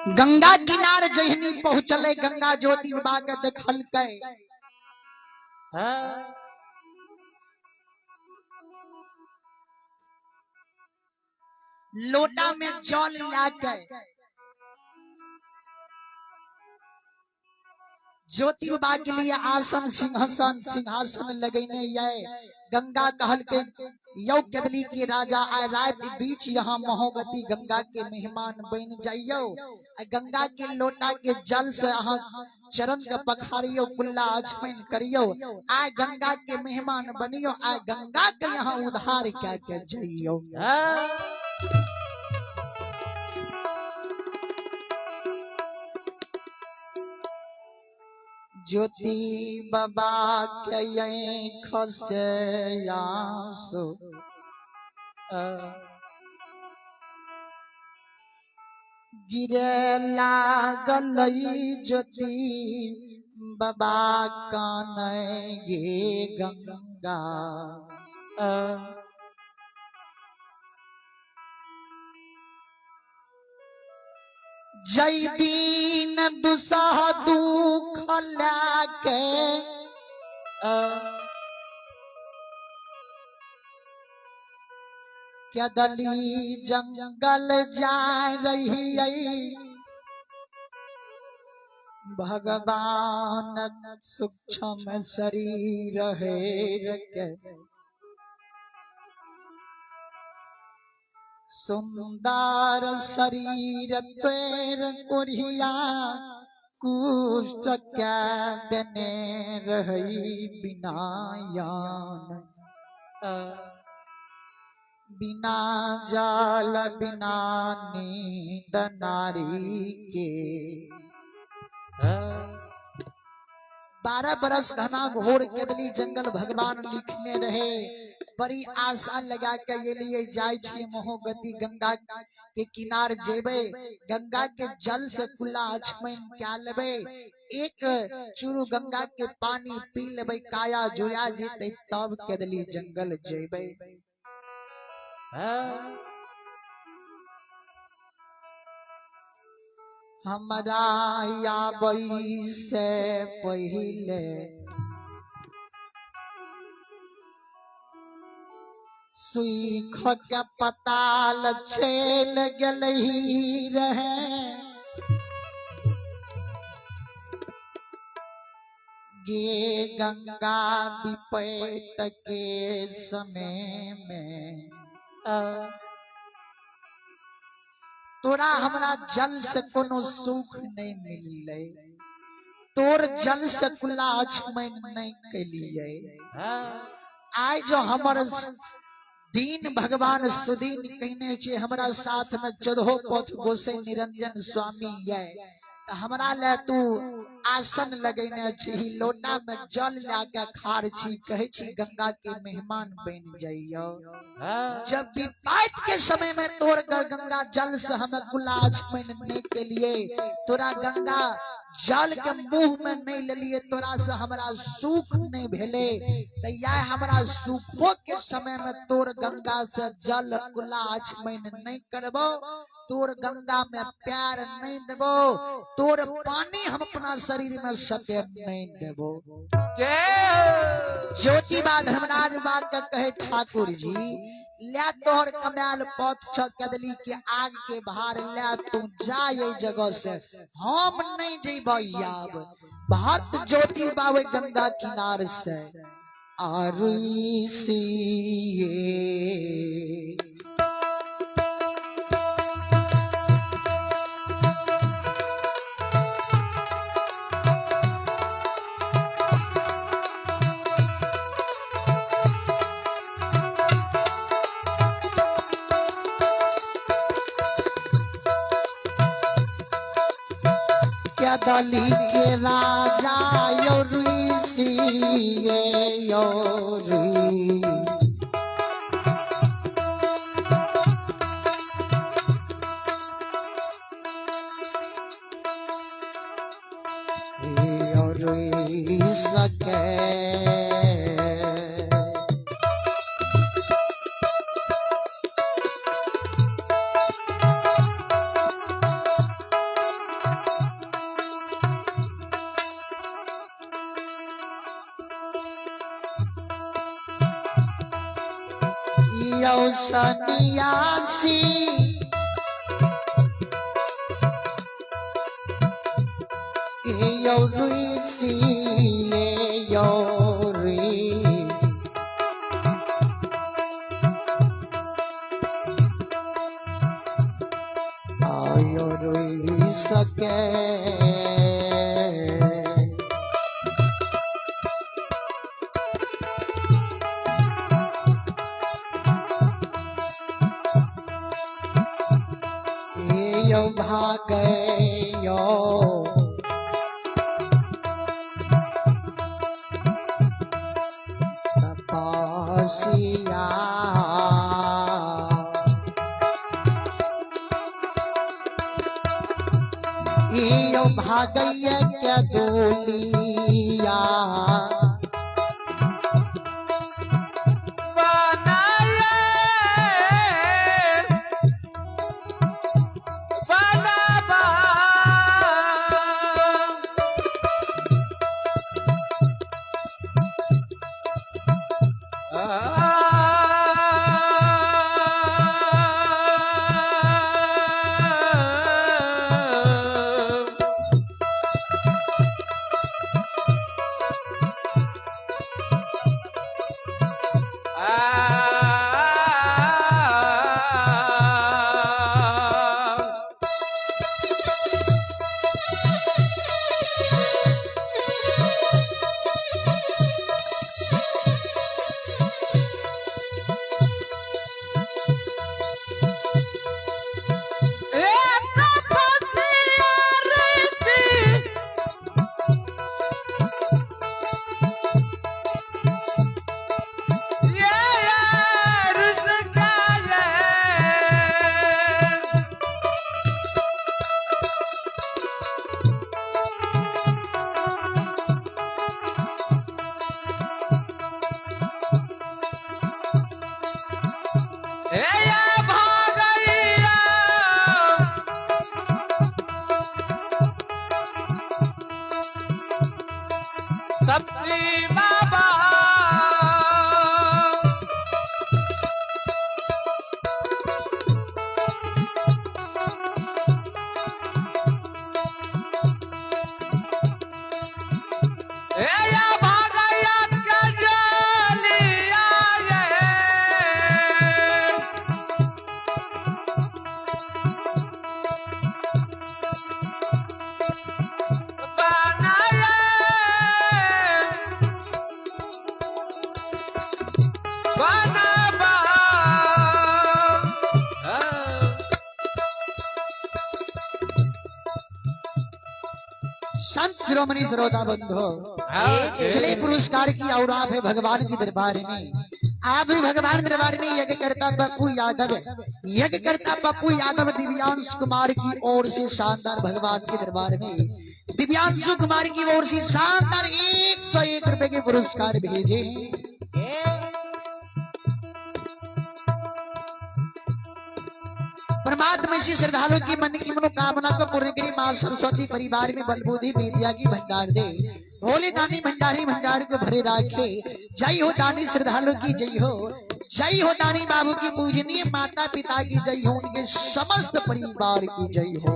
गंगा किनार जहनी पहुंचले गंगा ज्योति बाबा के देखल के लोटा में जल लाके ज्योति बाबा के लिए आसन सिंहासन लगेने ये गंगा कहल के यौ कदली के राजा आय रात बीच यहाँ महोगति गंगा के मेहमान बन जाइयो। गंगा के लोटा के जल से अहाँ चरण के पखारियो कुल्ला आचमन करियो। आय गंगा के मेहमान बनियो। आय गंगा के यहाँ उद्धार क्या के जाइयो। ज्योति बाबा के खसे आंसू गिरे लागल ज्योति बाबा काने गे गंगा जय दीन दुसह दुख लाके क्या दली जंगल जा रही भगवान सूक्ष्म शरीर है के सुंदर शरीर तेर कोरिया कुष्ठ क्या देने रही बिना यान बिना जाल बिना नींद नारी के 12 बरस घना घोर केदली जंगल भगवान लिखने रहे। बड़ी आशा लगा के ये लिए जाय छे महोगति गंगा के किनार जेबे गंगा के जल से कुल्ला आचमन क्या लेबे एक चूरू गंगा के पानी पी लेबे काया जुड़ा जेते तब केदली जंगल जेबे। हमरा आबई से पहिले सुख के पताल चल गलही रहे गे गंगा विपैत के समय में तोरा हमरा जल से कोनो सुख नहीं मिलले तोर जल से कुल्ला आचमन नहीं कैलिए। आइ जो हमर दीन भगवान सुदीन कहने छे हमरा साथ में 14 पथ गोसाई निरंजन स्वामी ये तो हमरा ले तू आसन लगेने छी लोटा में जल लाके खार छी कहे छी गंगा के मेहमान बन जाइयो। जब विपैत के समय में तोर गंगा जल से हमें कुल्ला आचमन नहीं के लिए तोरा गंगा जल के मुंह में नहीं ले लिए तोरा से हमरा सुख नहीं भेले तैया हमरा सुखो के समय में तोर गंगा से जल कुल्ला आचमन नहीं करबो तोर गंगा में प्यार नहीं देबो तोर पानी हम अपना शरीर में सटे नहीं देबो। ज्योति बा धर्मराज बाग के कहे ठाकुर जी ले तोहर कमाल पथ छ कदली के आग के भार ले तू जा ये जगह से हम नहीं जेबो याब भक्त ज्योति बाबे गंगा किनार से आरुई सी दली के राजा योरी योरी सके यो सन्यासी यो ऋषि यो ऋ आयो ऋ सके यो भागे यो तपस्या यो भागय क्या दोलिया सबरी बाबा या भागया कजलिया संत शिरोमणि सरोदा बंधो चले पुरस्कार की औरात है भगवान की दरबार में। आप भी भगवान दरबार में यज्ञ करता पप्पू यादव दिव्यांश कुमार की ओर से शानदार भगवान के दरबार में दिव्यांशु कुमार की ओर से शानदार 101 रुपए के पुरस्कार भेजे। परमात्मा से श्रद्धालु की मन की मनोकामना को पूर्ण करी मां सरस्वती परिवार में बलबुद्धि विद्या की भंडार दे। भोले दानी भंडारी भंडार को भरे राखे। जय हो दानी श्रद्धालु की जय हो। जय हो दानी बाबू की पूजनीय माता पिता की जय हो। उनके समस्त परिवार की जय हो।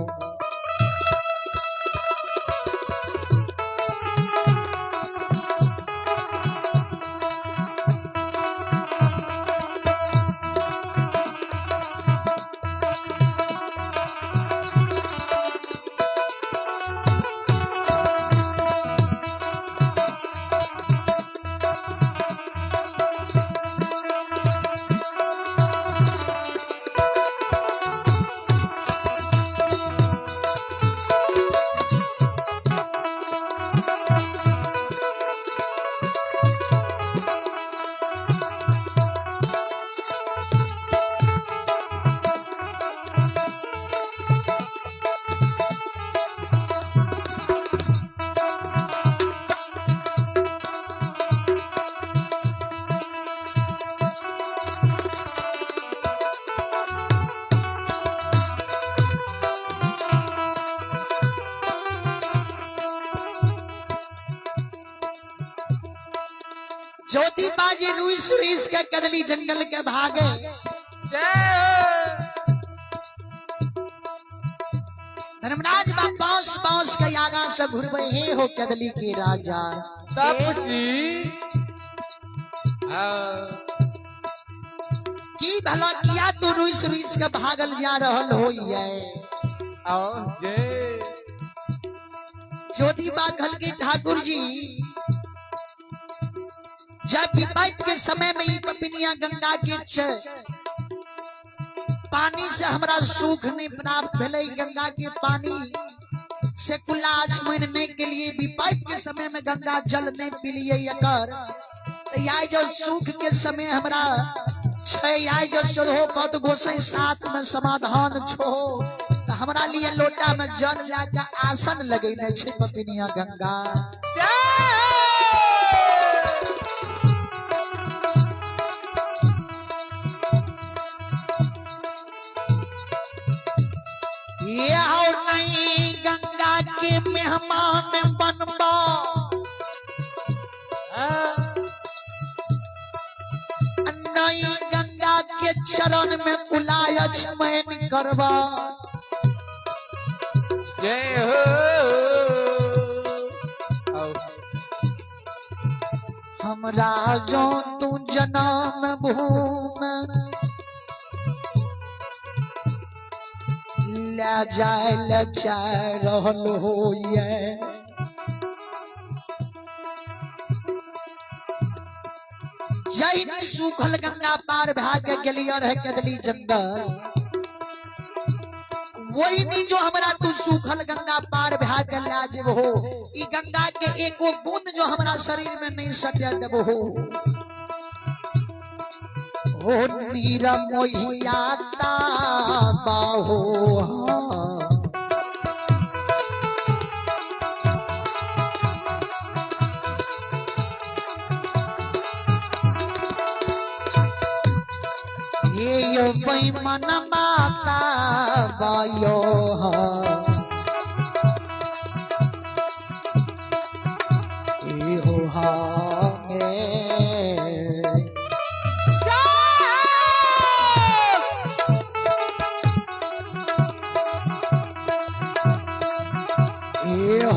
ज्योति बाजी रुइस रुइस के कदली जंगल के भागे। धर्मराज बा बांस बांस के आगा से घुरबे हे हो कदली के राजा। तब जी की भला किया तू रुइस रुइस के भागल जा रहल हो ये। ज्योति बाघल की ठाकुर जी जब विपद के समय में ही पपिनिया गंगा के पानी से हमरा सुख नहीं प्राप्त भेले। गंगा के पानी से कुल्ला आचमने के लिए विपद के समय में गंगा जल नहीं पिलिए एकर तो जो सुख के समय हमरा छे जो शोधो पद गोसाई साथ में समाधान छो तो हमरा लिए लोटा में जल लाके आसन लगेने छे पपिनिया गंगा। ये हो नहीं गंगा के मेहमान बनबा नहीं गंगा के चरण में कुलायच मैन करवा। जय हो हमरा जो तू जन्म भूमि ले जाए रहल हो ये। जय नहीं सूखल गंगा पार भाग गेलियर है कदली जंगल वही नहीं जो हमरा तू सूखल गंगा पार भाग गया जब हो ई गंगा के एको बूंद जो हमरा शरीर में नहीं सटे जब हो नीरा मोहियाता बाहो। यो मन माता बायो हो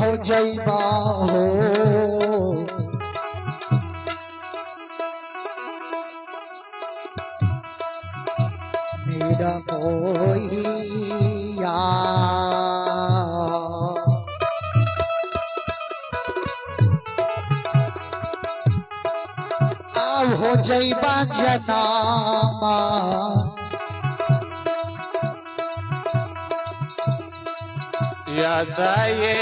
हो जैबा हो मेरा मोहिया अब हो जैबा जनामा याद आए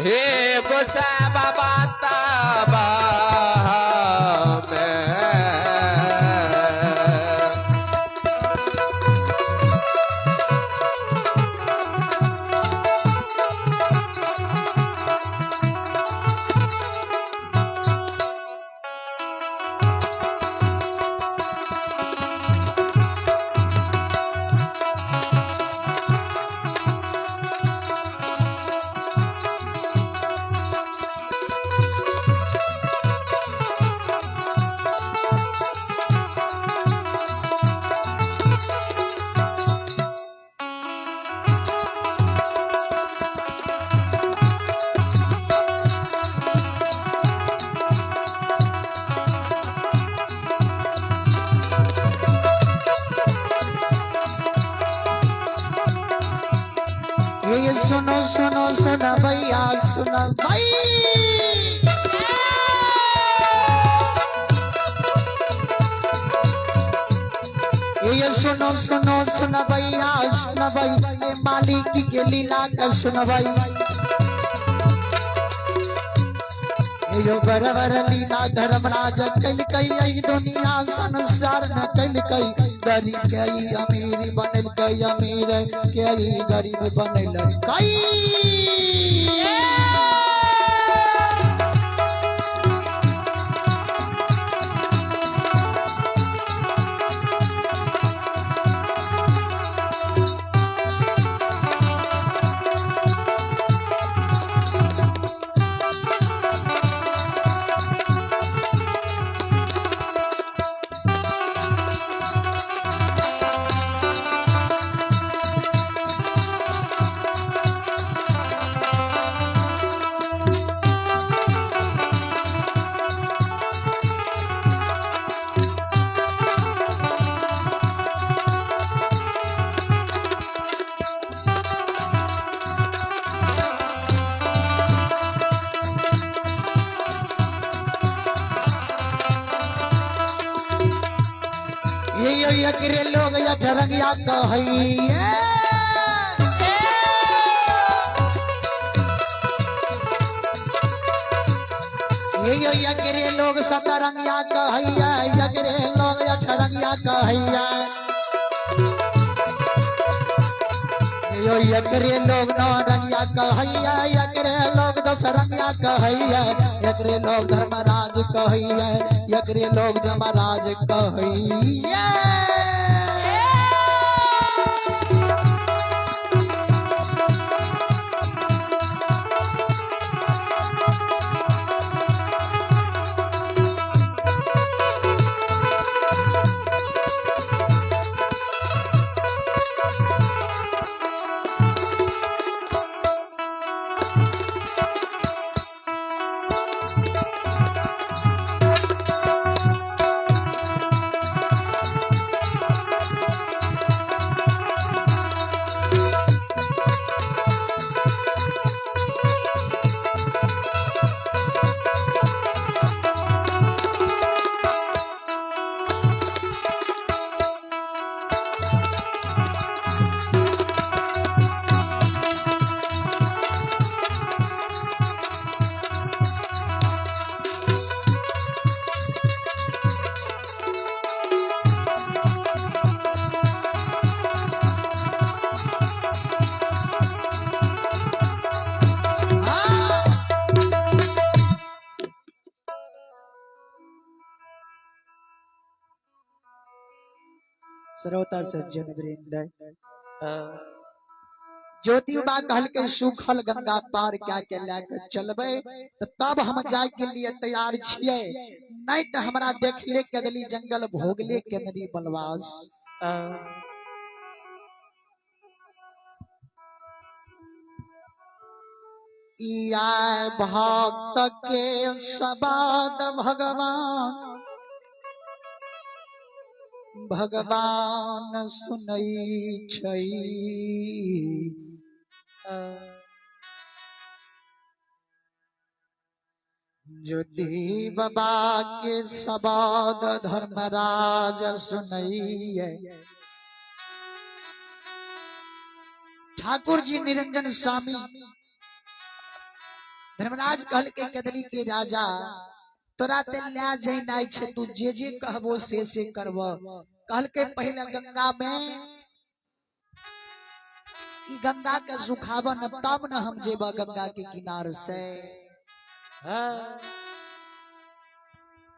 हे गोसा बाबा ताबा ये सुनो सुनो सुना भैया सुना भाई ये सुनो सुनो सुन भैया सुन भई ए मालिक के लीला का सुन भई यो बरबर लीला धर्मराज कल कई दुनिया संसार में कल कई गरीब कई अमीर बनल कई अमीर कई गरीब बनल कई ये यकरे लोग या ठरंगिया कहइए ये यकरे लोग सतरंगिया कहइए यकरे लोग या ठरंगिया कहइए यो यकरे लोग नौरंगिया कहइए यकरे लोग दसरंगिया कहइए यकरे लोग धर्मराज कहइए यकरे लोग जमराज कहइए श्रोता सज्जन वृंद ज्योतिबा कहल के सूखल गंगा पार क्या के लेके चलबे तो तब हम जाए के लिए तैयार छिए नहीं तो हमरा देखले कदली जंगल भोगले केनरी बनवास इया भक्त के सबाद भगवान भगवान सुनई छई ज्योति बाबा के सबाद धर्मराज सुनई ठाकुर जी निरंजन स्वामी धर्मराज कहल के कदली के राजा तोरा ते ल्या जइनाई छे तू जे जे कहबो से करबो कहल के पहले गंगा में ई गंगा के सुखावन तब न हम जेबा गंगा के किनार से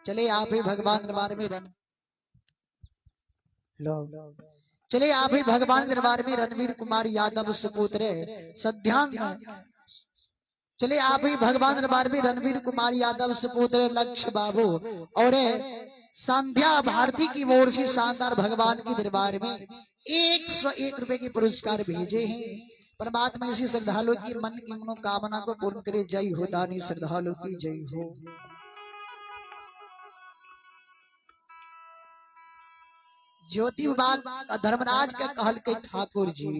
चले आप ही भगवान दरबार में रन लो चले आप ही भगवान दरबार में रणवीर कुमार यादव सुपुत्र सध्यान चले आप ही भगवान दरबार में रणवीर कुमार यादव सुपुत्र लक्ष्य बाबू और संध्या भारती की ओर से शानदार भगवान के दरबार में 101 रुपए के पुरस्कार भेजे हैं। परमात्मा इसी श्रद्धालु की मन की मनोकामना को पूर्ण करे। जय हो दानी श्रद्धालु की जय हो। ज्योति बाबा धर्मराज के कहल के ठाकुर जी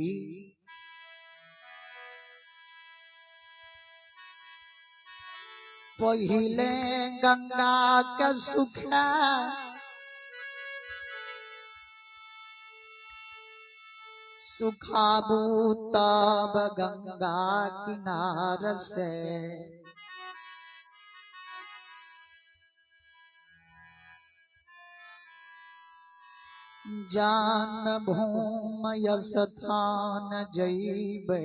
पहिले गंगा के सुखा सुखाबू तब गंगा किनार से जान भूम स्थान जइबे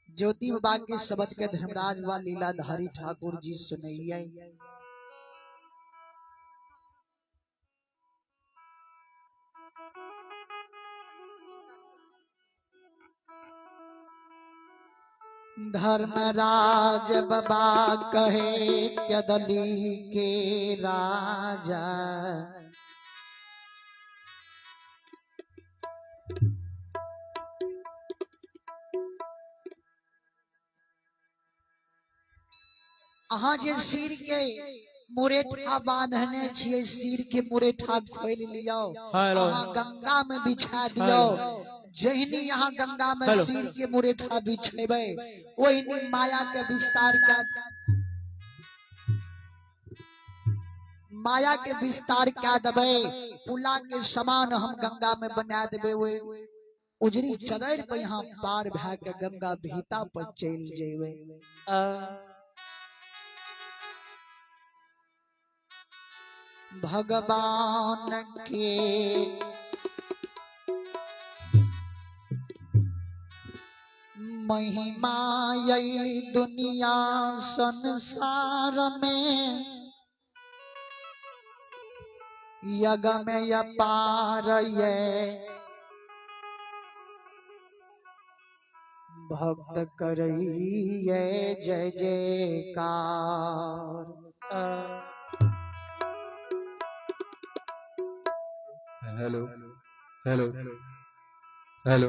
ज्योति बाबा के शब्द के धर्मराज व लीलाधारी ठाकुर जी सुनइए। धर्मराज बाबा कहे कदली के राजा अहाँ जे सिर के मुरेठा बांधने छिए सिर के मुरेठा खोल लियो अहाँ गंगा में बिछा दियो। जहनी यहाँ गंगा में सिर के मुरेठा बिछेबे ओहिनी माया के विस्तार क्या देबे पुला के समान हम गंगा में बना देबे। वो उजरी चदर पे यहाँ पार भा के गंगा भीता पर चल जेबे। भगवान के महिमा यही दुनिया संसार में यग में अपार ये भक्त करइए जय जयकार। हेलो हेलो हेलो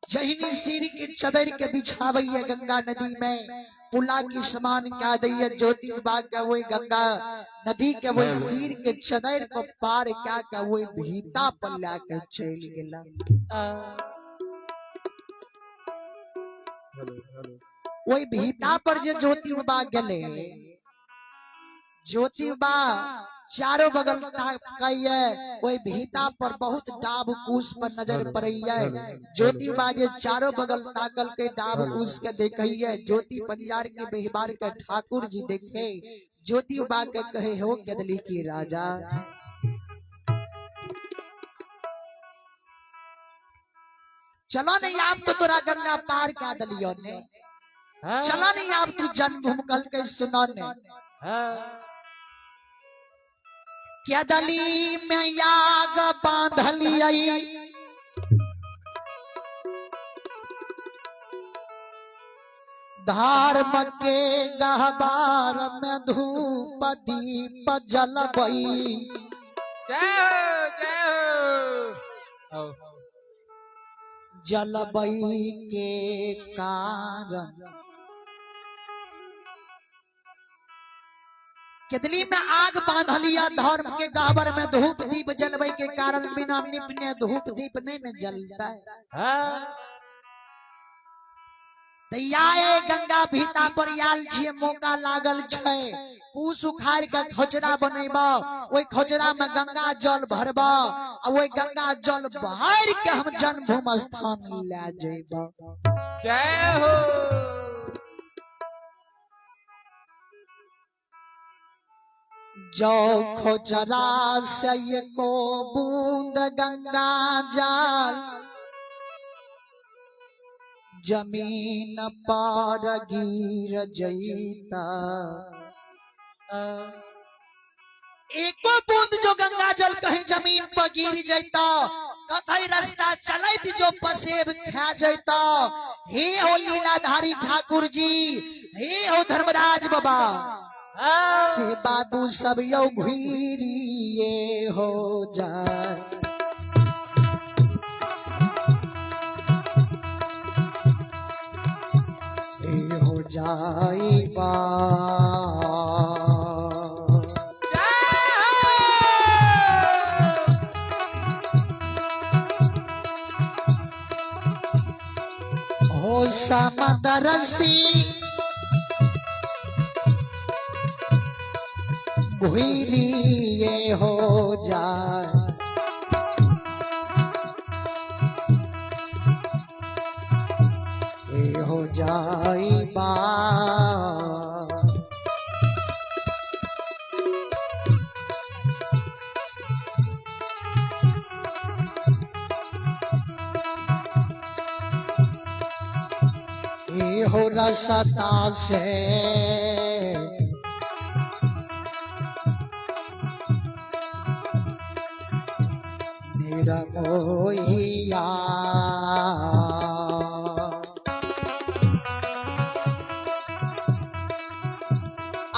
जहिनी सिर के चदर के बिछावैया गंगा नदी में पुला की समान क्या दैया ज्योति बाग का वो गंगा नदी के वो सिर के चदर को पार क्या का वो भीता पर लाकर चल गेला। वही भीता पर जो ज्योति बाग गले ज्योति बाग चारों बगल ताकइए वही भीता पर बहुत डाब कूस पर नजर पड़इए। ज्योति बाजे चारों बगल ताकल के डाब कूस के देखइए। ज्योति पंजार के बेहबार के ठाकुर जी देखे ज्योति बाग के कहे हो कदली की राजा चलो नहीं आप तो तोरा गंगा पार का दलियो ने चलो नहीं आप तू जन्मभूमि कल के सुनो ने क्या दली में याग बांधलियै धर्म के गहबार में धूप दीप जलबई जलबई के कारण केतली में आग बांधलिया धर्म के गाबर में धूप दीप जलवे के कारण बिना निपने धूप दीप नहीं न जलता है। तैयाए गंगा भीता पर याल छिए मौका लागल छै पूस उखाड़ के खोचरा बनेबा ओई खोचरा में गंगा जल भरबा आ ओई गंगा जल भर के हम जन्मभूमि स्थान ले जेबा। जय हो जो खोचरा से को बूंद गंगा जल जमीन पर गिर जईता एको बूंद जो गंगा जल कहीं जमीन पर गिर जईता कथई रास्ता चलत जो पसेब खा जईता। हे हो लीलाधारी ठाकुर जी हे हो धर्मराज बाबा से बाबू सब यो घुरिए हो जाए हो जाए बा हो समदरसी घुरी ये हो जाए ये हो जाई बात ये हो रसता से मोहिया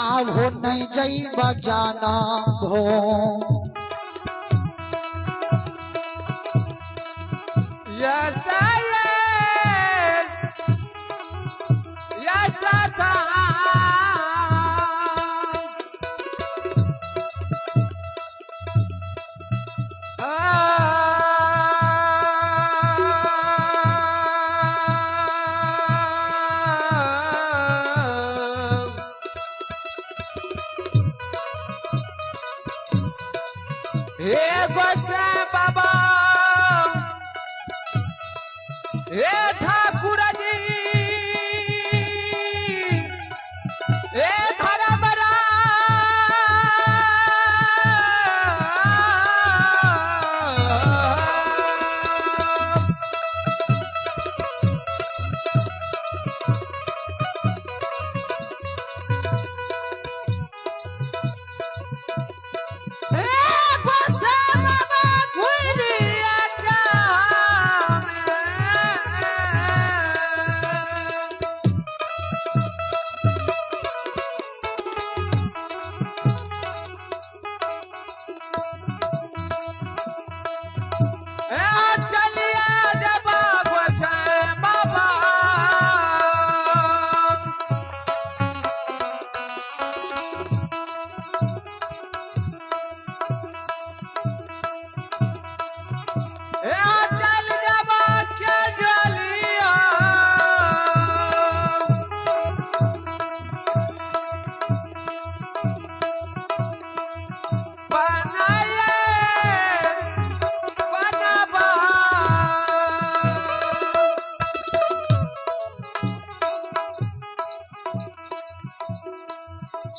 आब हो नहीं जई बजाना भो हे बसा बाबा हे ठाकुर जी हे धर्मरा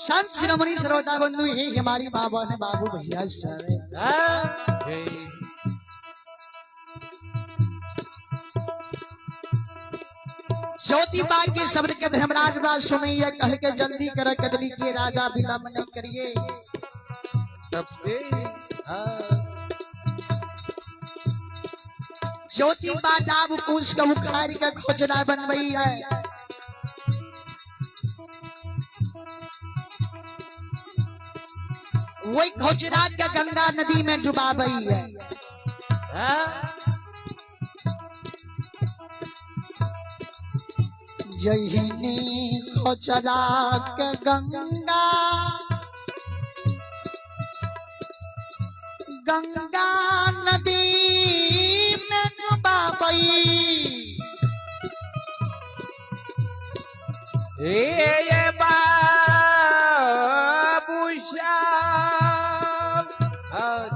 संत शिरोमणि श्रोता बंधु हे हमारी माँ बहन बाबू भैया सर ज्योति बाग के शब्द के धर्मराज बात सुनिए कह के जल्दी कर कदली के राजा विलंब नहीं करिए ज्योति बाग आब कुश का उखाड़ के खोजना बनवई है वही खोचरा के गंगा नदी में डुबाबई है जहिनी खोचरा के गंगा गंगा नदी में डुबाबई ये बाबू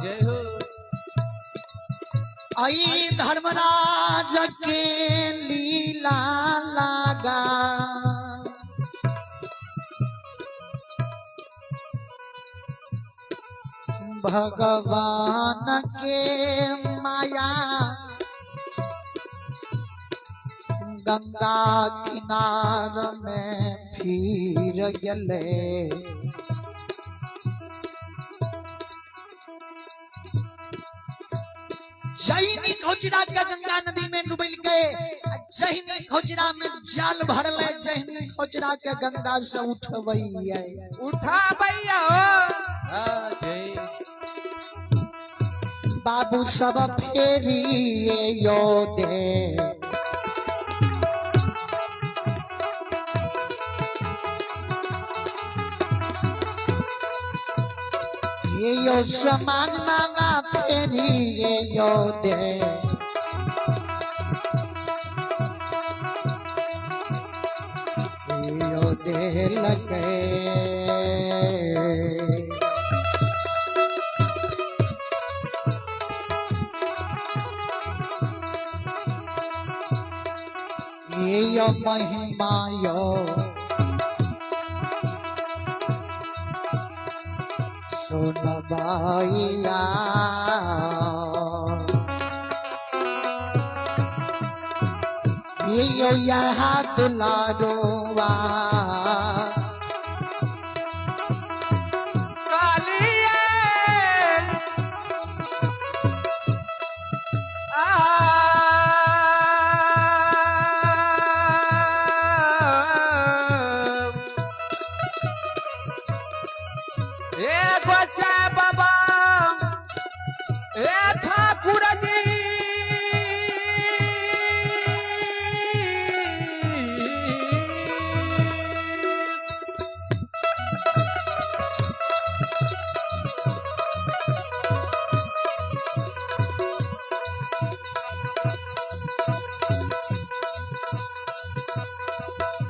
जय हो आई धर्मराज के लीला लागा भगवान के माया गंगा किनार में फिर गले जहिनी खोचरा के गंगा नदी में डूबल के जहिनी खोचरा में जाल भरल जहिनी खोचरा के गंगा से उठबई उठा भैया बाबू सब फेरी यो दे ये यो समाज मांगा फेरी ये यो दे दे लगे। ये यो महिमा यो सुनबाइया ये यो यहाँ दुलारोवा बाबा ए ठाकुर जी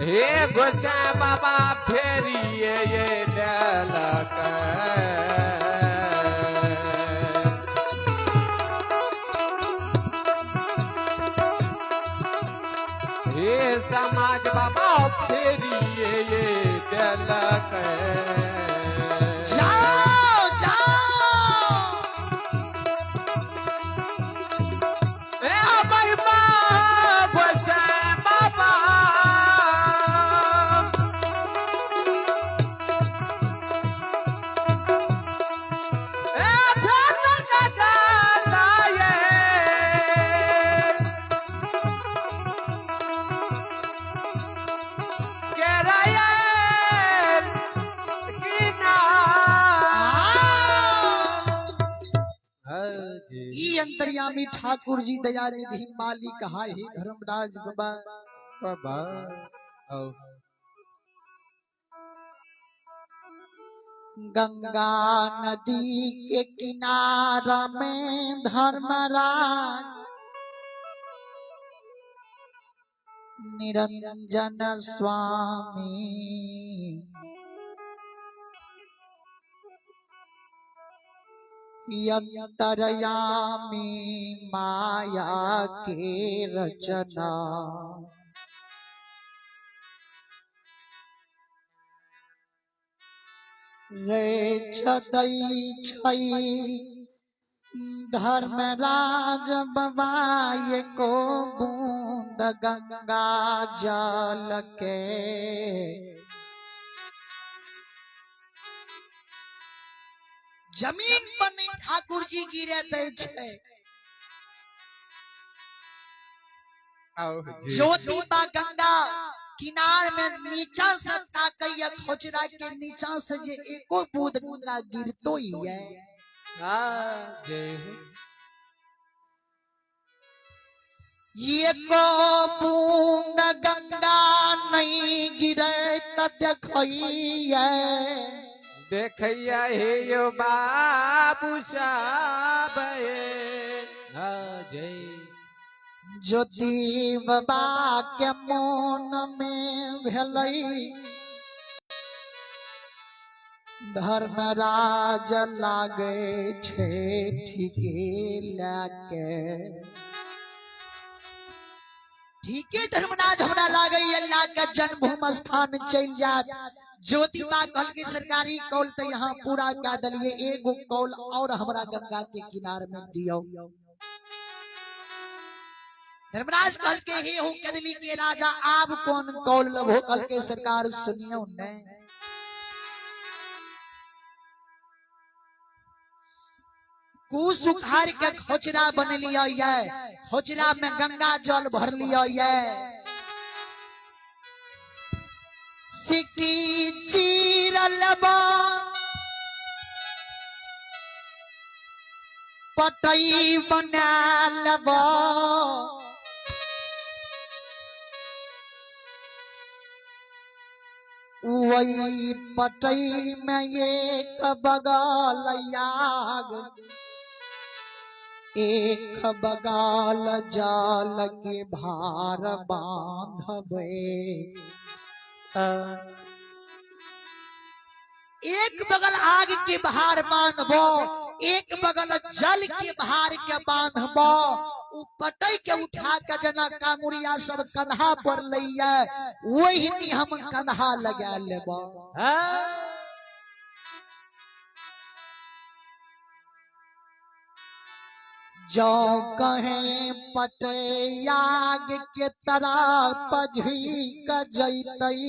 हे गोचा बाबा फेरिए ये डलक हे समाज बाबा फेरिए ये डलक जाओ जाओ ए महिमा गोचा बाबा ई अंतर्यामी ठाकुर जी दया निधि मालिक हाय हे धर्मराज बाबा बाबा गंगा नदी के किनारा में धर्मराज निरंजन स्वामी यंतरयामी माया के रचना रे छदई छई धर्मराज बाबा ये को बूंद गंगा जल के जमीन पर नहीं ठाकुर जी गिरे दे छे ज्योति बा गंगा किनार में नीचा से ताकैया खोचरा के नीचा से जे एको बूंद गंगा गिरतो ही है ये को बूंद गंगा नहीं गिरे त देखैया देखैया हे यो बाबू साहब जय ज्योति बाबा के मन में भेलई धर्मराज लागे छे ठीके लाके ठीके धर्मराज हमरा लागे अल्लाह का जन्मभूमि स्थान चल जात ज्योतिबा कल की सरकारी कौल तो यहाँ पूरा क्या दलिए एगो कौल और हमरा गंगा के किनारे में दियो धर्मराज कल के ही हो कदली के राजा आप कौन कौल लभो कल के सरकार सुनियो ने सुखार के खोचरा बन लिया ये खोचरा में गंगा जल भर लिया ये सिकी चीरलबा पटई बनालबा वही पटई में एक बगाल याग एक बगाल जाल के भार बांधबे एक बगल आग के बहार बांधबो, एक बगल जल के बहार के बांधबो। उ पटई के उठा के जना कामुरिया सब कंधा पर लइया, वही हम कंधा लगा लेबो। जो कहे पटई आग के तरह पझुई क जैतई,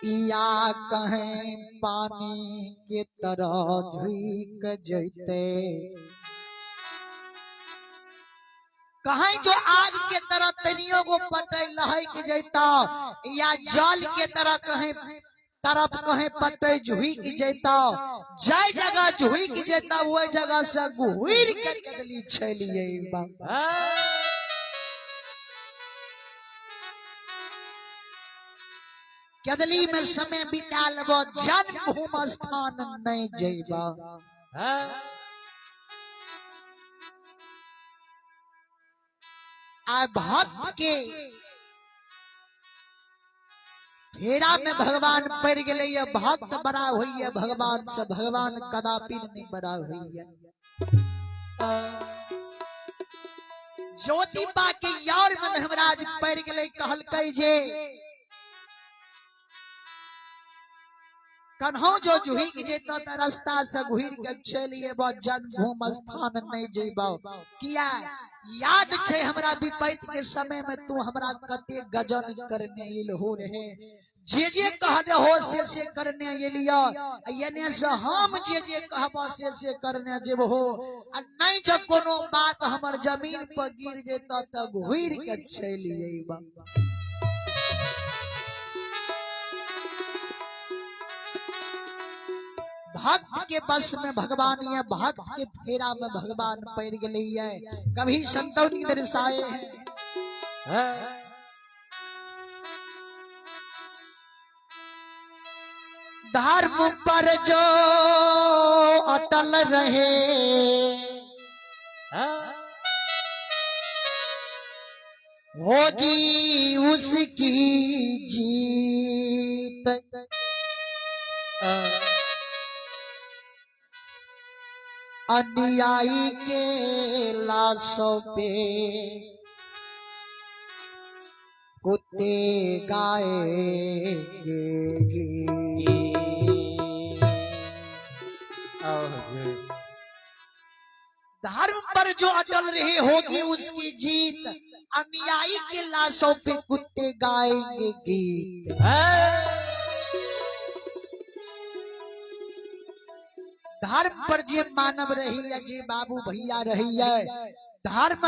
या कहे पानी के तरह झुक जैते। कहीं जो आग के तरह तनियो को पटे लहक जैता, या जल के तरह कहीं तरफ कहीं पटे झुक जैता। जय जगह झुक जैता वही जगह से घुर के कदली छलिए बाबा। कदली में समय बिता लेबो, जन्मभूमि स्थान नहीं जइबा। आ भक्त के फेरा में भगवान पड़ गए, भक्त बड़ा हुई है भगवान से, भगवान कदापि नहीं बड़ा हुई है। ज्योतिबा के यार में धर्मराज पड़ गए, कहल जे कन्हो जो जुही की जेतो त रास्ता से घुर के चलिए, बो जन्मभूमि स्थान नहीं जेबो। किया याद छे हमरा विपैत के समय में तू हमरा कते गजन करने इल हो रहे, जे कहने हो से करने एलिया। यानी से हम जे कहबो से करने जेब हो, आ नहीं जब कोनो बात हमर जमीन पर गिर जेतो त घुर के चलिए बाबा। भक्त के बस में भगवान है, भक्त के फेरा में भगवान पड़ गई है। कभी संतौनी दर्शाए हैं, धर्म पर जो अटल रहे, होगी उसकी जीत। अन्यायी के लाशों पे कुत्ते गाएंगे धर्म पर जो अटल रहे होगी उसकी जीत। अन्यायी के लाशों पे कुत्ते गाएंगे गीत। धर्म पर जे मानव रही है, जे बाबू भैया रही है, धर्म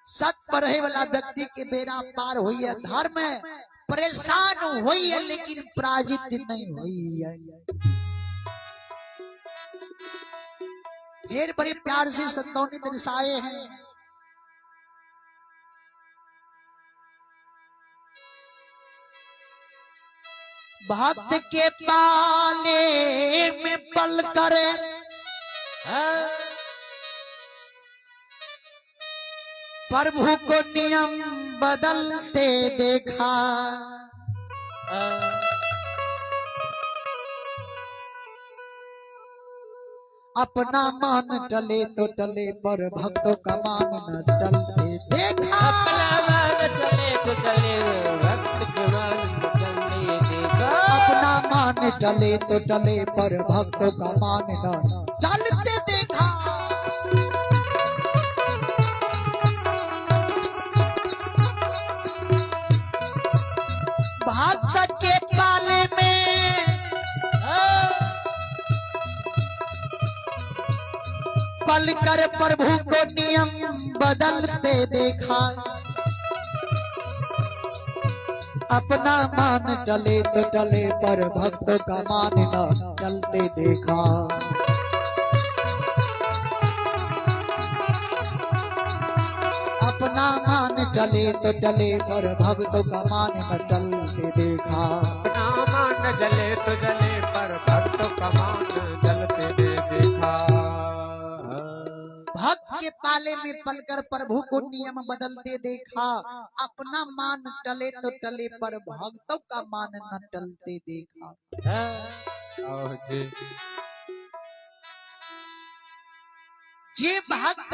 सत्य पर रहे वाला व्यक्ति के बेड़ा पार हुई है। धर्म परेशान हुई है लेकिन पराजित नहीं हुई है। फिर बड़े प्यार से संतौनी दर्शाए हैं, भक्त के पाले में पल कर प्रभु को नियम बदलते देखा। अपना मान टले तो टले पर भक्तों का मान न टलते देखा। अपना मान टले तो टले भक्त का मान न टलते देखा। अपना मान टले तो टले पर भक्तों का मान न टलते देखा। भक्त के पाले में पल कर प्रभु को नियम बदलते देखा। अपना मान टले तो टले पर भक्तों का मान न टलते देखा। अपना मान टले तो टले पर भक्तों का मान न टलते देखा। अपना मान जले तो जले पर भक्तों का मान जलते देखा। भक्त के पाले में पलकर प्रभु को नियम बदलते देखा। अपना मान टले तो टले पर भक्तों का मान न टलते देखा। जे भक्त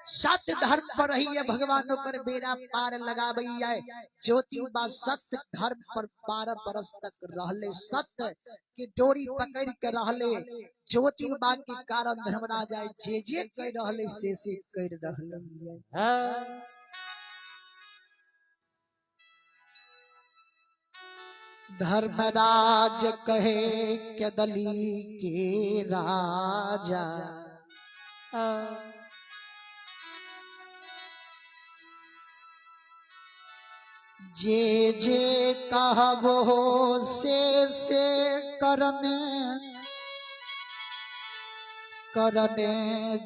सत्य धर्म पर रही है भगवानों पर बेरा पार लगा भैया। ज्योति बा सत्य धर्म पर 12 बरस तक रहले, सत्य की डोरी पकड़ के रहले। ज्योति बा के कारण धर्मराज आए जे कह रहले से कह रहले। धर्मराज कहे के दली के राजा, जे कहबो से करने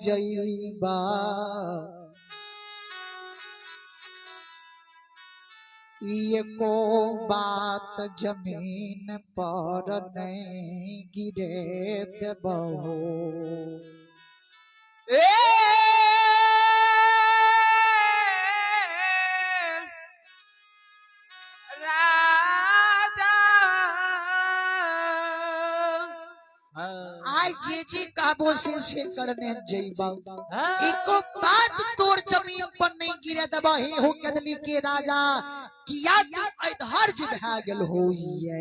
जईबा। ये को बात जमीन पर नहीं गिरे देबहो। आज जे कहबो से करने जईबा। एको बात तोर जमीन पर नहीं गिरे दबा। हे हो कदली के राजा किया अधर्ज भा गेल होइए।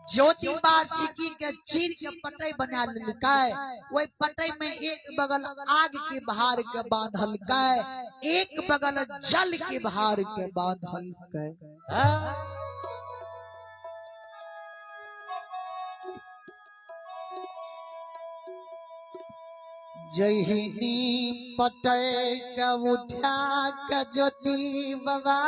ज्योति बा सिक्की के चीर के पटई बना लिलकै। वही पटई में एक बगल आग के बहार के बांधल कै, एक बगल जल के बहार के बांधल कै। जहिनी पटई के उठा के ज्योति बाबा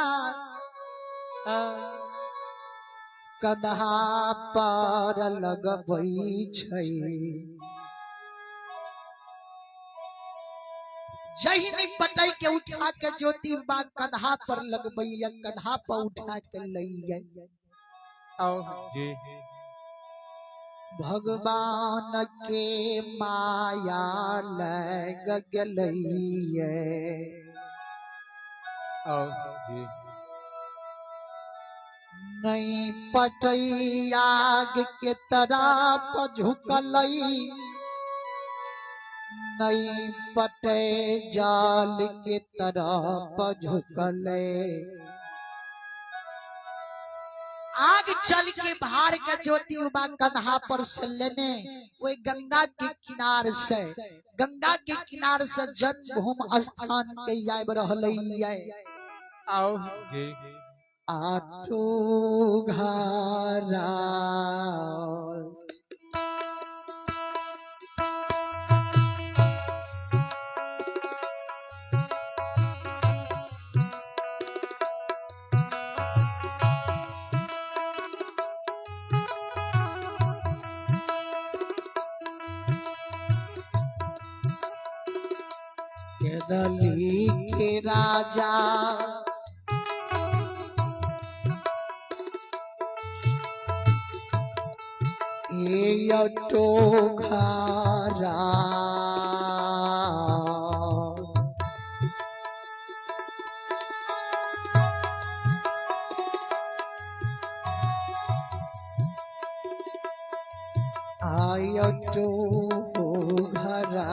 कन्हा पर लगबै छै। जहिनी पटई के उठा के ज्योति बा कन्हा पर लगबैया, कन्हा पर उठा के लइया। भगवान के माया लग गेलैये। नहीं पटई आग के तरफ झुकलई, नहीं पटई जाल के तरफ झुकले। आग जल के बाहर का ज्योति बा कन्हा पर से लेने वही गंगा के किनार से, गंगा के किनार से जन्मभूमि स्थान के आब रहलैये। आठो घरा केदली के राजा तो घरा आय तो घरा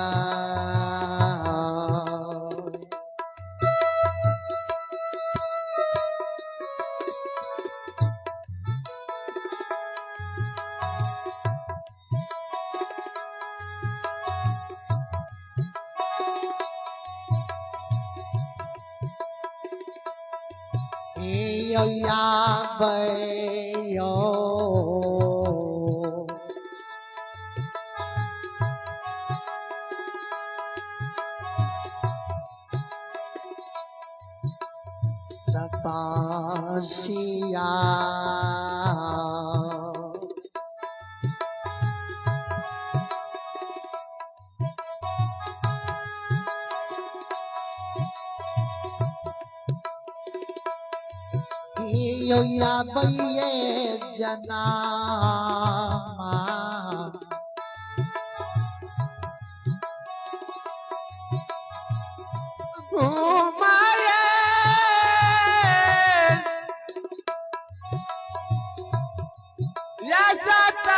आबैयो तपस्या योया बइये जनामा घुमाए या जाता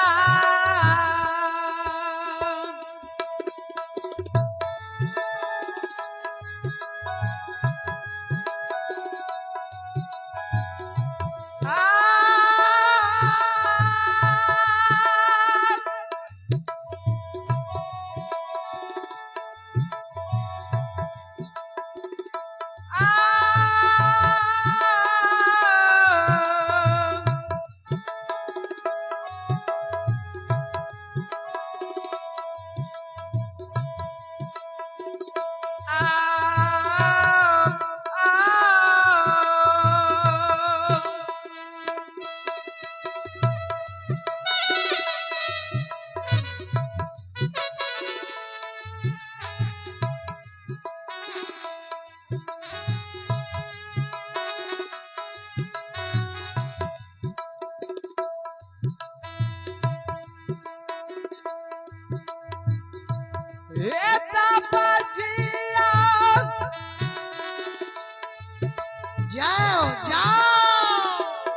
जाओ जाओ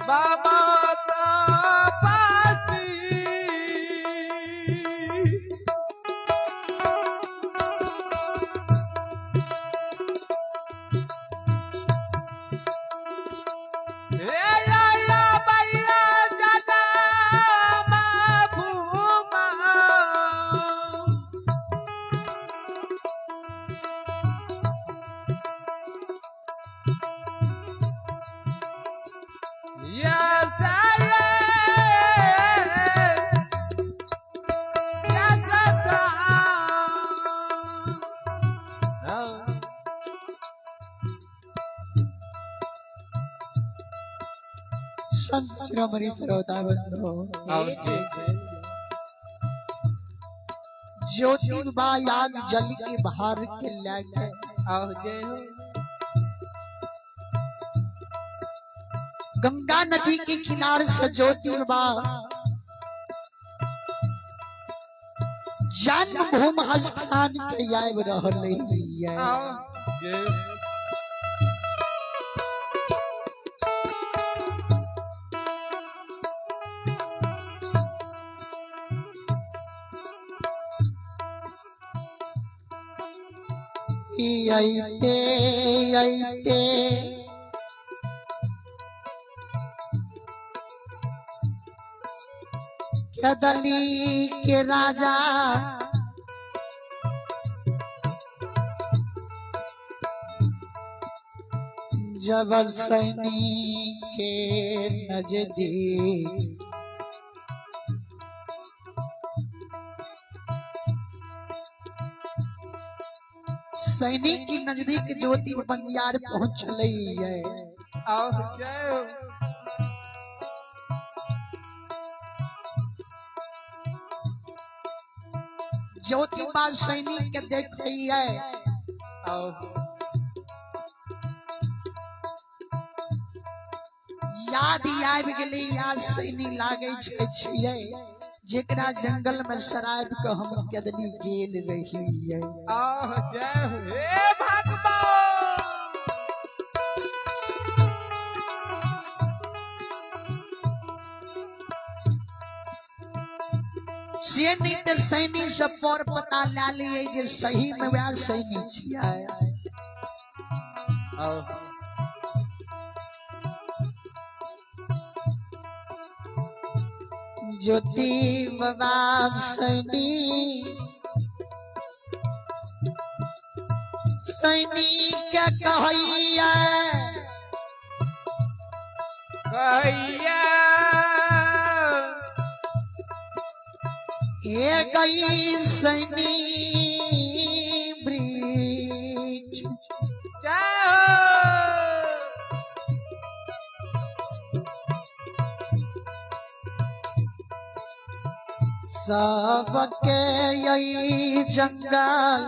बाबा पासी भैया जना घूमा Yes, संत शिरोमणि श्रोता बंधु ज्योति याग जल के बाहर के लागे गंगा नदी के किनारे से ज्योतिर्बा जन्मभूमि स्थान के आब रहले है आइते आइते कदली के राजा जब सैनी के नजदीक सैनिक के नजदीक ज्योति बंजियार पहुंचल है ज्योति बा सैनिक के देख रही है याद आबि गेलै या सैनी लागे छियै जेकरा जंगल में शराब के हम कदली गेल रही है जय हे भगवान सैनी ते सैनी से पर पता ला लिए जे सही में वह सैनी छिया ज्योति बाबा सैनी सैनी के कहैया ये गई सैनी ब्रिज सबके यही जंगल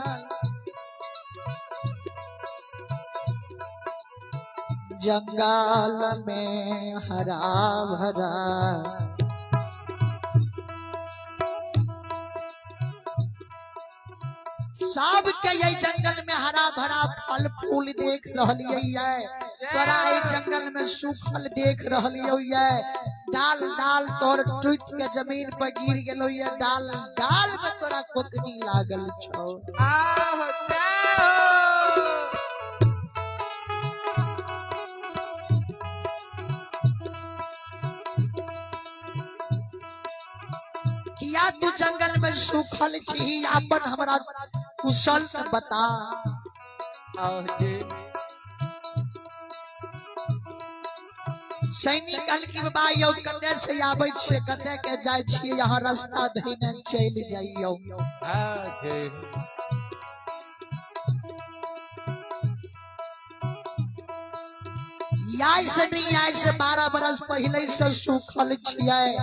जंगल में हरा भरा सब के यही जंगल में हरा भरा फल फूल देख रहिए तोरा जंगल में सूखल देख रहिए डाल डाल तोर टूट के जमीन पर गिर गेलो ये डाल डाल में तोरा कोकनी लागल छौ किया तू जंगल में सूखल छी अपन हमरा कुशल बता सैनिक कल की बाबा यो कते से आबै छे कते के जाय छी यहाँ रास्ता धइने चल जाइयो याय से नहीं याय से 12 बरस पहले से सूखल छियै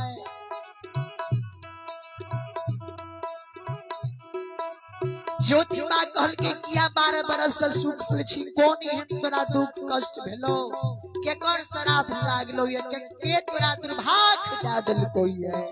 ज्योति माँ कहल के किया 12 बरस से सूखल छी कोन एहन तोरा दुख कष्ट भेलो केकर शराब लागलो ये के तोरा दुर्भाग्य दे देलको ये